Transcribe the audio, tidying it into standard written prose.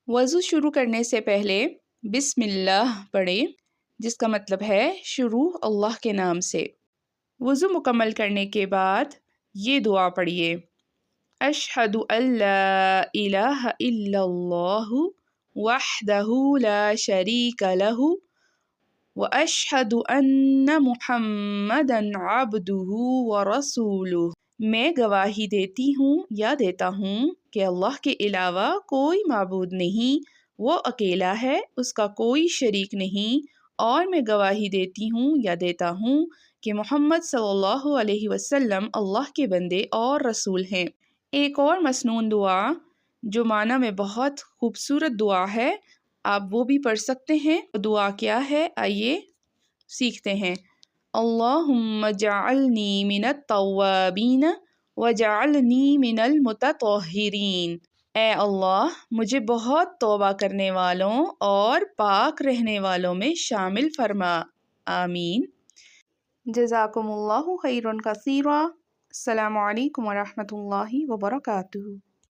وضو شروع کرنے سے پہلے بسم اللہ پڑھیں، جس کا مطلب ہے شروع اللہ کے نام سے۔ وضو مکمل کرنے کے بعد یہ دعا پڑھیے: اشہد ان لا الہ الا اللہ وحدہ لا شریک لہ واشہد ان محمدا عبدہ ورسولہ۔ میں گواہی دیتی ہوں یا دیتا ہوں کہ اللہ کے علاوہ کوئی معبود نہیں، وہ اکیلا ہے، اس کا کوئی شریک نہیں، اور میں گواہی دیتی ہوں یا دیتا ہوں کہ محمد صلی اللہ علیہ وسلم اللہ کے بندے اور رسول ہیں۔ ایک اور مسنون دعا جو معنی میں بہت خوبصورت دعا ہے، آپ وہ بھی پڑھ سکتے ہیں۔ دعا کیا ہے آئیے سیکھتے ہیں۔ اللہم اجعلنی من التوابین وجعلنی من المتطہرین۔ اے اللہ مجھے بہت توبہ کرنے والوں اور پاک رہنے والوں میں شامل فرما، آمین۔ جزاکم اللہ خیرا کثیرا۔ السلام علیکم ورحمۃ اللہ وبرکاتہ۔